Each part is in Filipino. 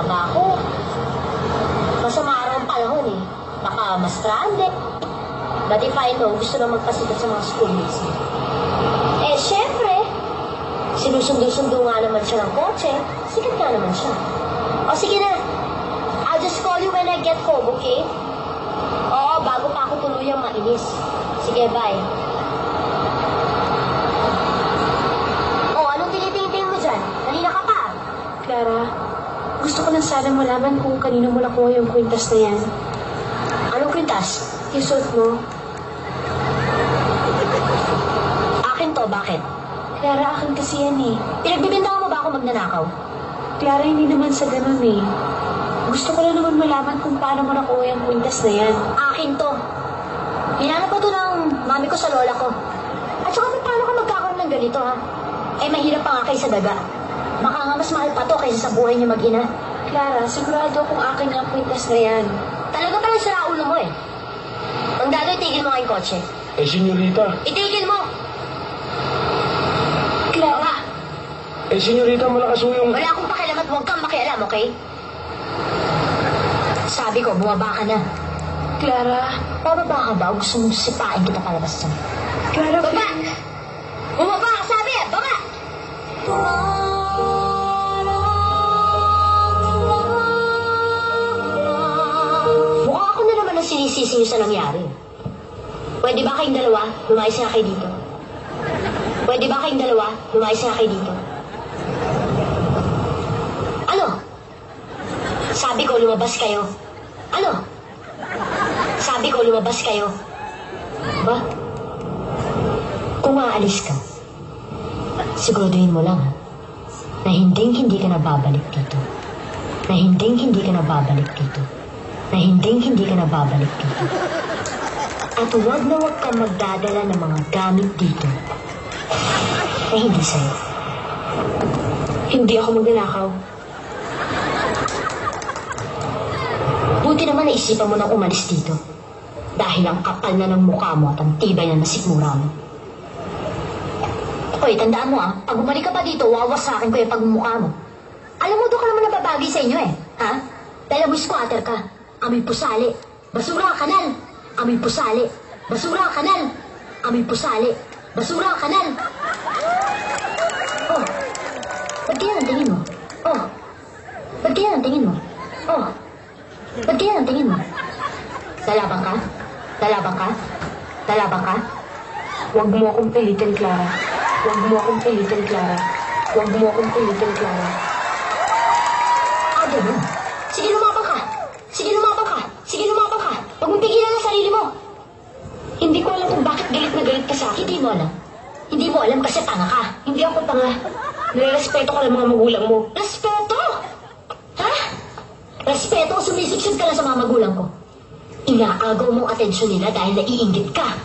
maaga ako. Masama araw ang panahon eh. Baka ma-stranded. But if I know, gusto na magpasikat sa mga schoolmates niya. Eh, syempre, sinusundo-sundo nga naman siya ng kotse. Sikat nga naman siya. O, sige na. I'll just call you when I get home, okay? Oo, bago pa ako tuluyang mainis. Sige, bye. O, anong tinitingting mo dyan? Kanina ka pa. Clara, gusto ko lang sana malaman kung kanino mo nakuha yung kwintas na yan. Anong kwintas? Yung suot mo. Akin to, bakit? Clara, akin kasi yan eh. Pinagbibintangan mo ba ako magnanakaw? Clara, hindi naman sa ganun eh. Gusto ko lang naman malaman kung paano mo nakuha yung kwintas na yan. Akin to. Hinanap ko to ng mami ko sa lola ko. At saka paano ka magkakaroon ng ganito, ha? Eh, mahirap pa nga kayo sa daga. Baka nga mas mahal pa to kaysa sa buhay niya mag-ina. Clara, sigurado kung akin yung kwintas na yan. Talaga pala sira ulo mo eh. Ang dado, itigil mo nga yung kotse. Eh, senyorita. Itigil mo! Clara! Eh, senyorita, malakas mo yung... Wala akong pakialam at huwag kang makialam, okay? Sabi ko, bumaba ka na. Clara! Bababa ka ba o gusto mong sipain kita palabas dyan? Clara, Baba! Bumaba ka, sabi! Baba! Mukhang ako na naman ang sinisisi niyo sa nangyari. Pwede ba kayong dalawa, lumayas nga kayo dito? Pwede ba kayong dalawa, lumayas nga kayo dito? Ano? Sabi ko, lumabas kayo. Ano? Sabi ko, lumabas kayo. Ba? Kung aalis ka, siguraduhin mo lang, ha? Na hindi ka na babalik dito. Na hindi ka na babalik dito. Na hindi ka na babalik dito. At huwag na huwag kang magdadala ng mga gamit dito na hindi sa'yo. hindi ako magnanakaw. Buti naman naisipan mo nang umalis dito. Dahil ang kapal na ng mukha mo at ang tibay na nasikmura mo. Hoy, tandaan mo pag bumalik ka pa dito, wawasakin ko yung pagmumukha mo. Alam mo, doon ka naman nababagi sa inyo ha? Dahil mo squatter ka, amoy pusali, basura kanal, amoy pusali, basura kanal, amoy pusali, basura kanal. Oh, ba't kaya ang tingin mo? Oh, ba't kaya ang tingin mo? Oh, ba't kaya ang tingin mo? Lalaban ka? Lalaban ka? Lalaban ka? Huwag mo akong pilitin, Clara. Huwag mo akong pilitin, Clara. Huwag mo akong pilitin, Clara. Ganun. Sige, lumabang ka. Sige, lumabang ka. Sige, lumabang ka. Huwag mong pigilan ang sarili mo. Hindi ko alam kung bakit galit na galit ka sa akin. Hindi mo alam. Hindi mo alam kasi tanga ka. Hindi ako tanga. Nirespeto ko ng mga magulang mo. Respeto? Ha? Respeto o sumisiksod ka lang sa mga magulang ko? Inaagaw mo ang atensyon nila dahil naiinggit ka.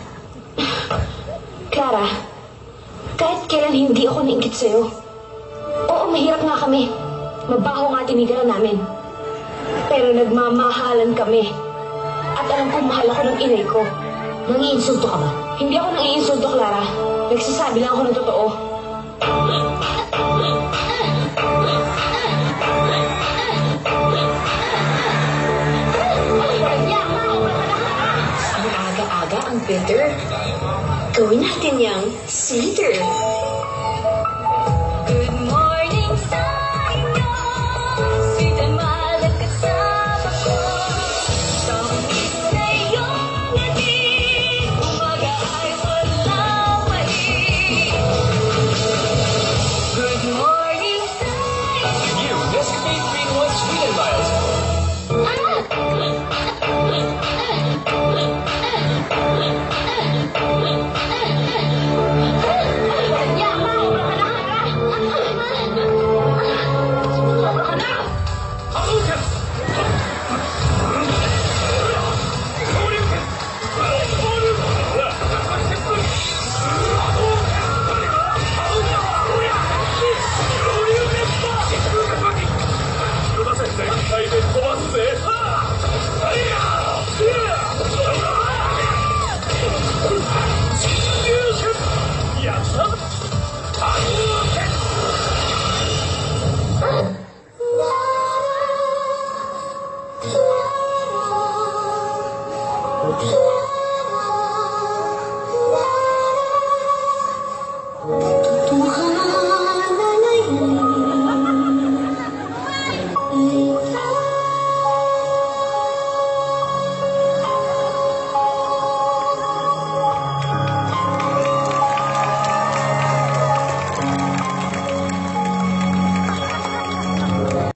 Clara, kahit kailan hindi ako nainggit sa'yo. Oo, mahirap nga kami. Mabaho nga tinigilan namin. Pero nagmamahalan kami. At alam kong mahal ako ng inay ko. Nangiinsulto ka ba? Hindi ako nangiinsulto, Clara. Nagsasabi lang ako ng totoo. Ang aga-aga ang bitter. Gawin natin yang sweeter. Good morning sa'yo. Sweet and mahal at kasama ko. Tamis sa'yo ngiti. Umaga ay walang mali. Good morning sa'yo. New Nescafe 3-in-1 Sweet and Mild